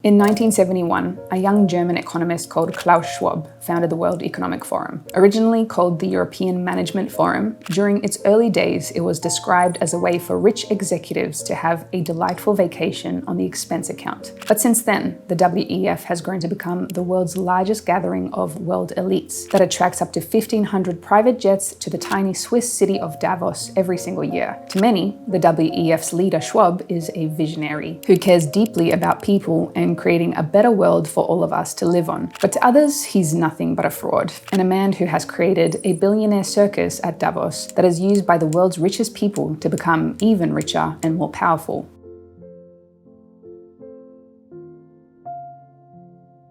In 1971, a young German economist called Klaus Schwab founded the World Economic Forum. Originally called the European Management Forum, during its early days it was described as a way for rich executives to have a delightful vacation on the expense account. But since then, the WEF has grown to become the world's largest gathering of world elites that attracts up to 1,500 private jets to the tiny Swiss city of Davos every single year. To many, the WEF's leader Schwab is a visionary who cares deeply about people and creating a better world for all of us to live on. But to others, he's nothing but a fraud, and a man who has created a billionaire circus at Davos that is used by the world's richest people to become even richer and more powerful.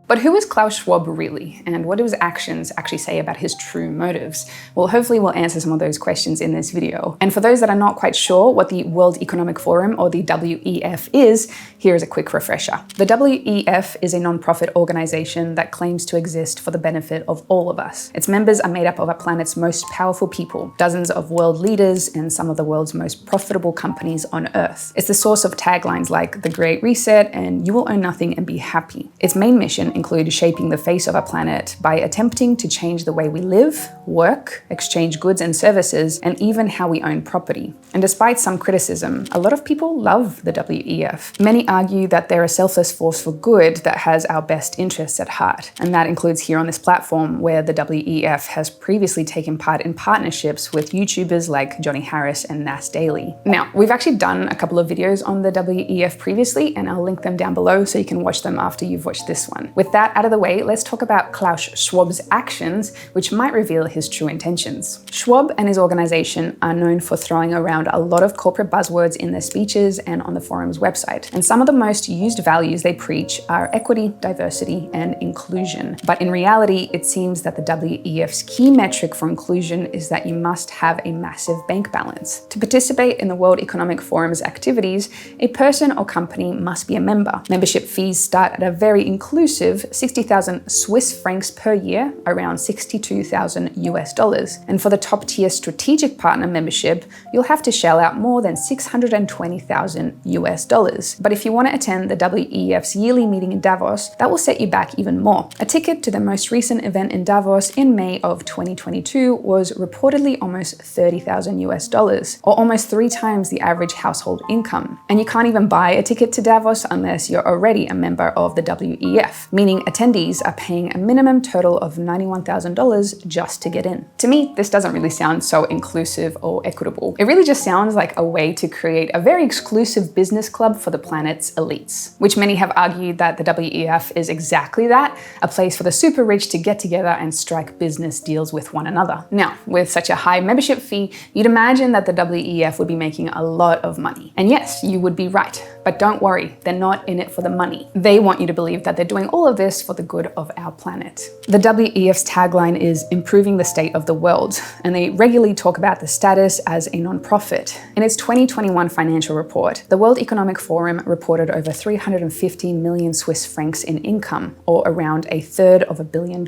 But who is Klaus Schwab really, and what do his actions actually say about his true motives? Well, hopefully we'll answer some of those questions in this video. And for those that are not quite sure what the World Economic Forum, or the WEF, is, here is a quick refresher. The WEF is a non-profit organization that claims to exist for the benefit of all of us. Its members are made up of our planet's most powerful people, dozens of world leaders, and some of the world's most profitable companies on Earth. It's the source of taglines like the Great Reset and "You will own nothing and be happy." Its main mission include shaping the face of our planet by attempting to change the way we live, work, exchange goods and services, and even how we own property. And despite some criticism, a lot of people love the WEF. Many argue that they're a selfless force for good that has our best interests at heart. And that includes here on this platform, where the WEF has previously taken part in partnerships with YouTubers like Johnny Harris and Nas Daily. Now, we've actually done a couple of videos on the WEF previously, and I'll link them down below so you can watch them after you've watched this one. With that out of the way, let's talk about Klaus Schwab's actions, which might reveal his true intentions. Schwab and his organization are known for throwing around a lot of corporate buzzwords in their speeches and on the forum's website. And some of the most used values they preach are equity, diversity, and inclusion. But in reality, it seems that the WEF's key metric for inclusion is that you must have a massive bank balance. To participate in the World Economic Forum's activities, a person or company must be a member. Membership fees start at a very inclusive 60,000 Swiss francs per year, around 62,000 US dollars. And for the top tier strategic partner membership, you'll have to shell out more than 620,000 US dollars. But if you want to attend the WEF's yearly meeting in Davos, that will set you back even more. A ticket to the most recent event in Davos in May of 2022 was reportedly almost 30,000 US dollars, or almost 3 times the average household income. And you can't even buy a ticket to Davos unless you're already a member of the WEF, meaning attendees are paying a minimum total of $91,000 just to get in. To me, this doesn't really sound so inclusive or equitable. It really just sounds like a way to create a very exclusive business club for the planet's elites, which many have argued that the WEF is exactly that, a place for the super rich to get together and strike business deals with one another. Now, with such a high membership fee, you'd imagine that the WEF would be making a lot of money. And yes, you would be right, but don't worry, they're not in it for the money. They want you to believe that they're doing all of this for the good of our planet. The WEF's tagline is improving the state of the world, and they regularly talk about the status as a non-profit. In its 2021 financial report, the World Economic Forum reported over 350 million Swiss francs in income, or around $1/3 billion.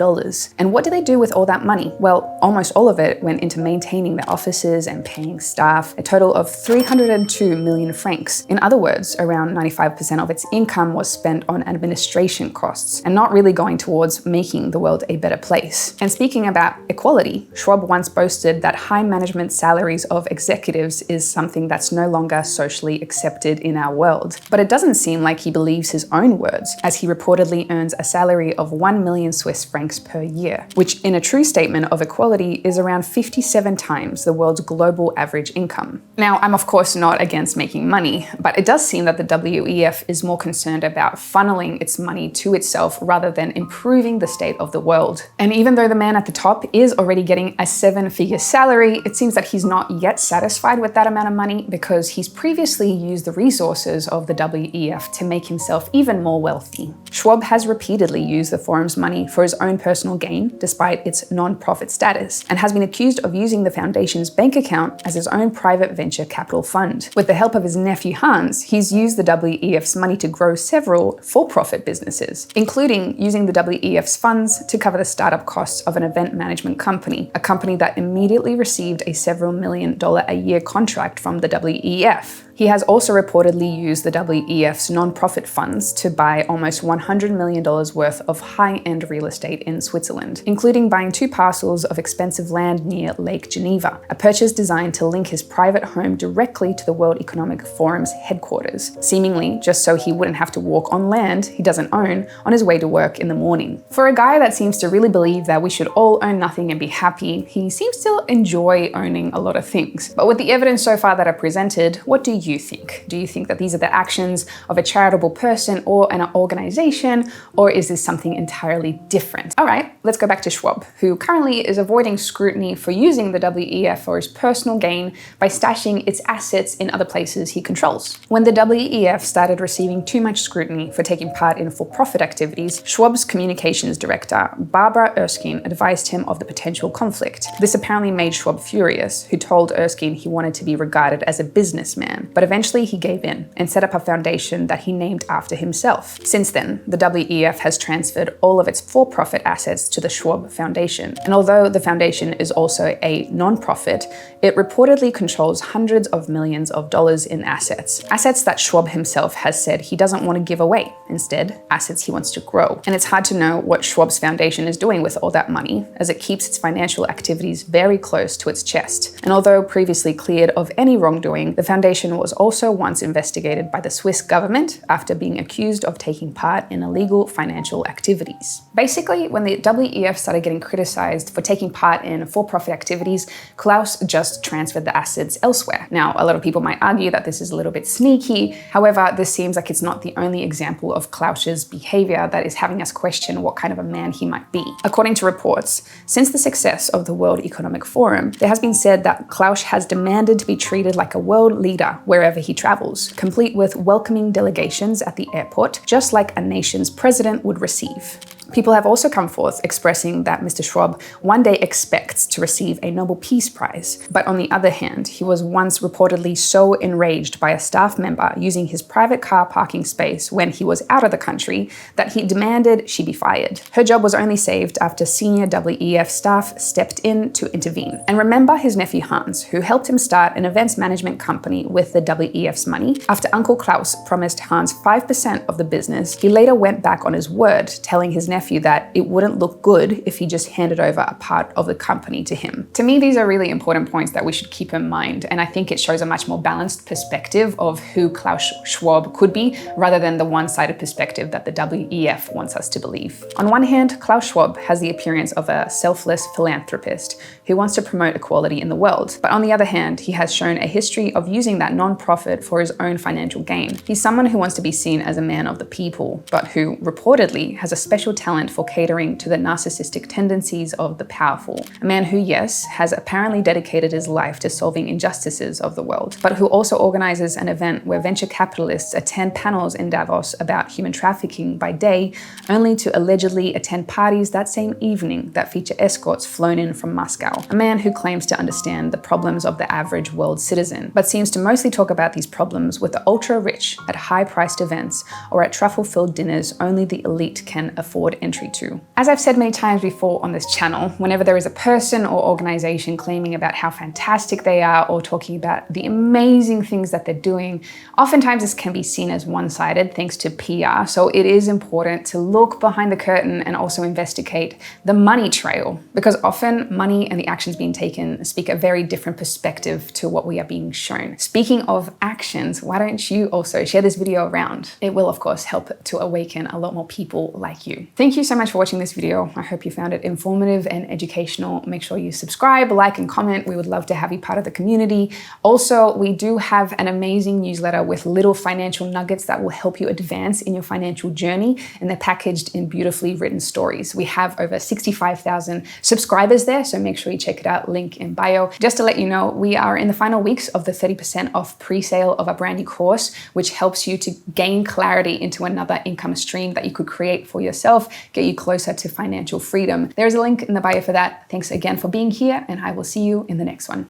And what do they do with all that money? Well, almost all of it went into maintaining their offices and paying staff, a total of 302 million francs. In other words, around 95% of its income was spent on administration costs, and not really going towards making the world a better place. And speaking about equality, Schwab once boasted that high management salaries of executives is something that's no longer socially accepted in our world. But it doesn't seem like he believes his own words, as he reportedly earns a salary of 1 million Swiss francs per year, which in a true statement of equality is around 57 times the world's global average income. Now, I'm of course not against making money, but it does seem that the WEF is more concerned about funneling its money to itself rather than improving the state of the world. And even though the man at the top is already getting a 7-figure salary, it seems that he's not yet satisfied with that amount of money because he's previously used the resources of the WEF to make himself even more wealthy. Schwab has repeatedly used the forum's money for his own personal gain, despite its non-profit status, and has been accused of using the foundation's bank account as his own private venture capital fund. With the help of his nephew Hans, he's used the WEF's money to grow several for-profit businesses, including using the WEF's funds to cover the startup costs of an event management company, a company that immediately received a several $million a year contract from the WEF. He has also reportedly used the WEF's non-profit funds to buy almost $100 million worth of high-end real estate in Switzerland, including buying 2 parcels of expensive land near Lake Geneva, a purchase designed to link his private home directly to the World Economic Forum's headquarters, seemingly just so he wouldn't have to walk on land he doesn't own on his way to work in the morning. For a guy that seems to really believe that we should all own nothing and be happy, he seems to enjoy owning a lot of things. But with the evidence so far that I presented, what do you think? Do you think that these are the actions of a charitable person or an organization, or is this something entirely different? All right, let's go back to Schwab, who currently is avoiding scrutiny for using the WEF for his personal gain by stashing its assets in other places he controls. When the WEF started receiving too much scrutiny for taking part in for-profit activities, Schwab's communications director, Barbara Erskine, advised him of the potential conflict. This apparently made Schwab furious, who told Erskine he wanted to be regarded as a businessman, but eventually he gave in and set up a foundation that he named after himself. Since then, the WEF has transferred all of its for-profit assets to the Schwab Foundation, and although the foundation is also a non-profit, it reportedly controls hundreds of millions of dollars in assets that Schwab himself has said he doesn't want to give away. Instead, assets he wants to grow. And it's hard to know what Schwab's foundation is doing with all that money, as it keeps its financial activities very close to its chest. And although previously cleared of any wrongdoing, the foundation was also once investigated by the Swiss government after being accused of taking part in illegal financial activities. Basically, when the WEF started getting criticized for taking part in for-profit activities, Klaus just transferred the assets elsewhere. Now, a lot of people might argue that this is a little bit sneaky. However, this seems like it's not the only example of Klaus's behavior that is having us question what kind of a man he might be. According to reports, since the success of the World Economic Forum, there has been said that Klaus has demanded to be treated like a world leader wherever he travels, complete with welcoming delegations at the airport, just like a nation's president would receive. People have also come forth expressing that Mr. Schwab one day expects to receive a Nobel Peace Prize. But on the other hand, he was once reportedly so enraged by a staff member using his private car parking space when he was out of the country that he demanded she be fired. Her job was only saved after senior WEF staff stepped in to intervene. And remember his nephew Hans, who helped him start an events management company with the WEF's money? After Uncle Klaus promised Hans 5% of the business, he later went back on his word, telling his nephew that it wouldn't look good if he just handed over a part of the company to him. To me, these are really important points that we should keep in mind, and I think it shows a much more balanced perspective of who Klaus Schwab could be, rather than the one-sided perspective that the WEF wants us to believe. On one hand, Klaus Schwab has the appearance of a selfless philanthropist who wants to promote equality in the world, but on the other hand, he has shown a history of using that non-profit for his own financial gain. He's someone who wants to be seen as a man of the people, but who reportedly has a special talent for catering to the narcissistic tendencies of the powerful. A man who, yes, has apparently dedicated his life to solving injustices of the world, but who also organizes an event where venture capitalists attend panels in Davos about human trafficking by day, only to allegedly attend parties that same evening that feature escorts flown in from Moscow. A man who claims to understand the problems of the average world citizen, but seems to mostly talk about these problems with the ultra-rich at high-priced events or at truffle-filled dinners only the elite can afford entry to. As I've said many times before on this channel, whenever there is a person or organization claiming about how fantastic they are or talking about the amazing things that they're doing, oftentimes this can be seen as one-sided thanks to PR. So it is important to look behind the curtain and also investigate the money trail, because often money and the actions being taken speak a very different perspective to what we are being shown. Speaking of actions, why don't you also share this video around? It will, of course, help to awaken a lot more people like you. Thank you so much for watching this video. I hope you found it informative and educational. Make sure you subscribe, like, and comment. We would love to have you part of the community. Also, we do have an amazing newsletter with little financial nuggets that will help you advance in your financial journey, and they're packaged in beautifully written stories. We have over 65,000 subscribers there, so make sure you check it out, link in bio. Just to let you know, we are in the final weeks of the 30% off pre-sale of a brand new course, which helps you to gain clarity into another income stream that you could create for yourself, get you closer to financial freedom. There's a link in the bio for that. Thanks again for being here, and I will see you in the next one.